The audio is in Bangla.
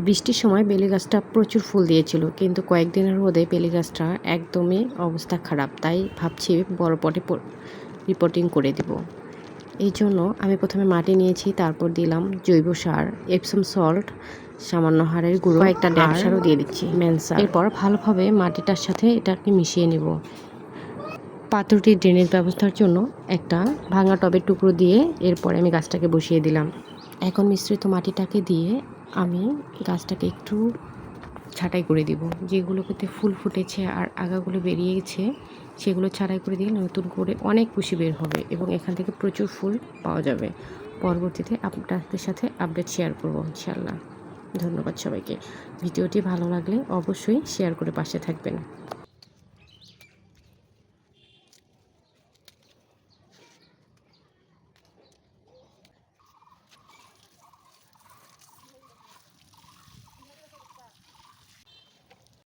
বৃষ্টির সময় বেলি গাছটা প্রচুর ফুল দিয়েছিল, কিন্তু কয়েকদিনের রোদে বেলি গাছটা একদমই অবস্থা খারাপ। তাই ভাবছি বড় পটে রিপোর্টিং করে দিব। এই জন্য আমি প্রথমে মাটি নিয়েছি, তারপর দিলাম জৈব সার, এপসম সল্ট, সামান্য হাড়ের গুঁড়ো, একটা ড্যাপ সারও দিয়ে দিচ্ছি, মেনসার। এরপর ভালোভাবে মাটিটার সাথে এটাকে মিশিয়ে নেব। পাত্রটি ড্রেনেজ ব্যবস্থার জন্য একটা ভাঙা টবের টুকরো দিয়ে এরপরে আমি গাছটাকে বসিয়ে দিলাম। এখন মিশ্রিত মাটিটাকে দিয়ে আমি গাছটাকে একটু ছাঁটাই করে দিব। যেগুলোতে ফুল ফুটেছে আর আগাগুলো বেরিয়ে গেছে সেগুলো ছাঁটাই করে দিয়ে নতুন করে অনেক কুশি বের হবে এবং এখান থেকে প্রচুর ফুল পাওয়া যাবে। পরবর্তীতে আপনাদের সাথে আপডেট শেয়ার করব ইনশাআল্লাহ। ধন্যবাদ সবাইকে। ভিডিওটি ভালো লাগলে অবশ্যই শেয়ার করে পাশে থাকবেন।